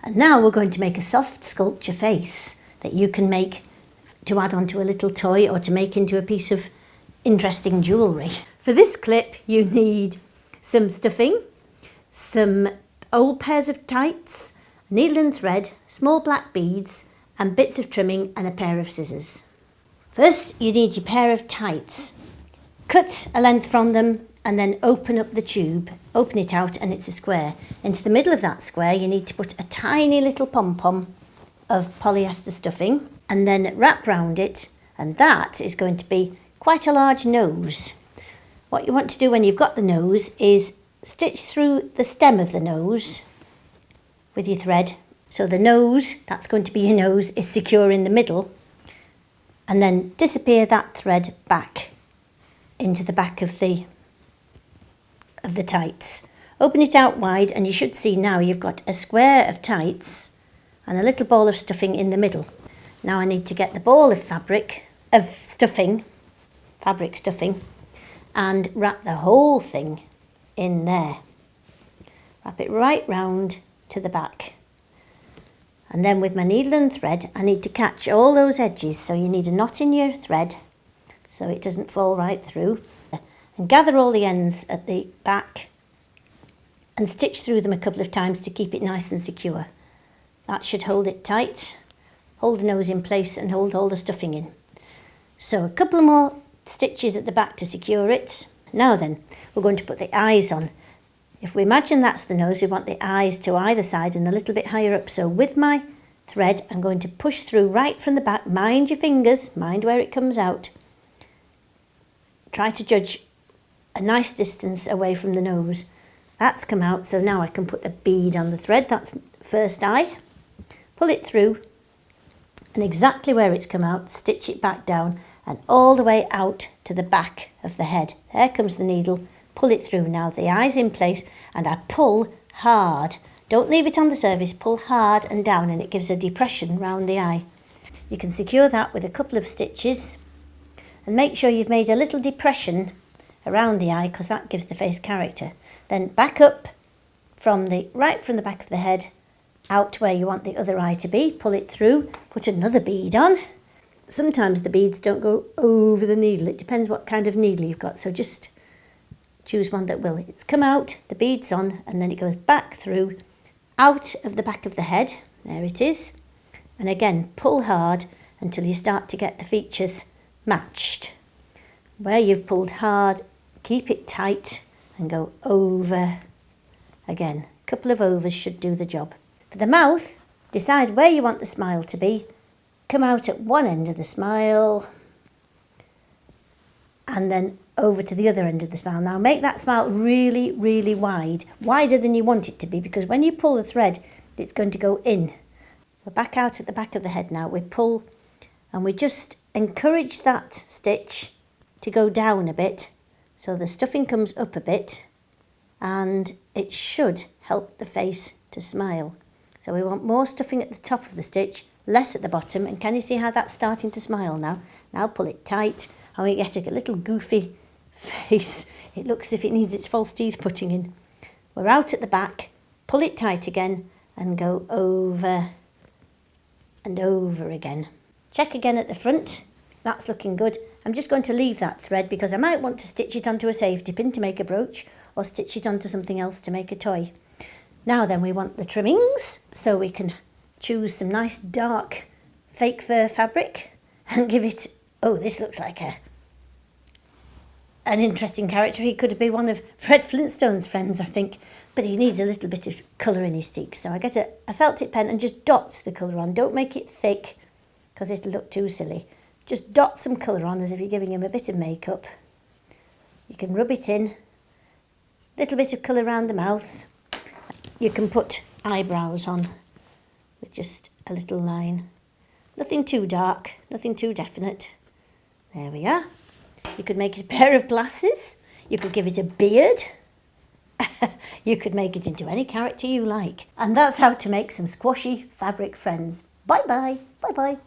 And now we're going to make a soft sculpture face that you can make to add onto a little toy or to make into a piece of interesting jewellery. For this clip you need some stuffing, some old pairs of tights, needle and thread, small black beads and bits of trimming and a pair of scissors. First you need your pair of tights. Cut a length from them and then open up the tube, open it out and it's a square. Into the middle of that square you need to put a tiny little pom-pom of polyester stuffing and then wrap round it, and that is going to be quite a large nose. What you want to do when you've got the nose is stitch through the stem of the nose with your thread. So the nose, that's going to be your nose, is secure in the middle, and then disappear that thread back into the back of the tights. Open it out wide and you should see now you've got a square of tights and a little ball of stuffing in the middle. Now I need to get the ball of fabric stuffing, and wrap the whole thing in there. Wrap it right round to the back. And then with my needle and thread I need to catch all those edges, so you need a knot in your thread so it doesn't fall right through. And gather all the ends at the back and stitch through them a couple of times to keep it nice and secure. That should hold it tight, hold the nose in place and hold all the stuffing in. So a couple more stitches at the back to secure it. Now then, we're going to put the eyes on. If we imagine that's the nose, we want the eyes to either side and a little bit higher up. So with my thread, I'm going to push through right from the back. Mind your fingers, mind where it comes out. Try to judge a nice distance away from the nose. That's come out, so now I can put a bead on the thread. That's the first eye. Pull it through, and exactly where it's come out, stitch it back down and all the way out to the back of the head. There comes the needle, pull it through. Now the eye's in place and I pull hard. Don't leave it on the surface, pull hard and down and it gives a depression round the eye. You can secure that with a couple of stitches and make sure you've made a little depression around the eye because that gives the face character. Then back up right from the back of the head out to where you want the other eye to be, pull it through, put another bead on. Sometimes the beads don't go over the needle, it depends what kind of needle you've got, so just choose one that will. It's come out, the bead's on, and then it goes back through, out of the back of the head, there it is, and again pull hard until you start to get the features matched. Where you've pulled hard, keep it tight and go over again. A couple of overs should do the job. For the mouth, decide where you want the smile to be. Come out at one end of the smile and then over to the other end of the smile. Now make that smile really, really wide, wider than you want it to be, because when you pull the thread, it's going to go in. We're back out at the back of the head now. We pull and we just encourage that stitch to go down a bit so the stuffing comes up a bit and it should help the face to smile. So we want more stuffing at the top of the stitch, less at the bottom, and can you see how that's starting to smile now? Now pull it tight and we get a little goofy face. It looks as if it needs its false teeth putting in. We're out at the back, pull it tight again and go over and over again. Check again at the front, that's looking good. I'm just going to leave that thread because I might want to stitch it onto a safety pin to make a brooch or stitch it onto something else to make a toy. Now then, we want the trimmings, so we can choose some nice dark fake fur fabric and give it, oh, this looks like an interesting character. He could be one of Fred Flintstone's friends, I think, but he needs a little bit of colour in his cheeks. So I get a felt tip pen and just dot the colour on. Don't make it thick because it'll look too silly. Just dot some colour on as if you're giving him a bit of makeup. You can rub it in, little bit of colour around the mouth. You can put eyebrows on with just a little line. Nothing too dark, nothing too definite. There we are. You could make it a pair of glasses. You could give it a beard. You could make it into any character you like. And that's how to make some squashy fabric friends. Bye-bye. Bye-bye.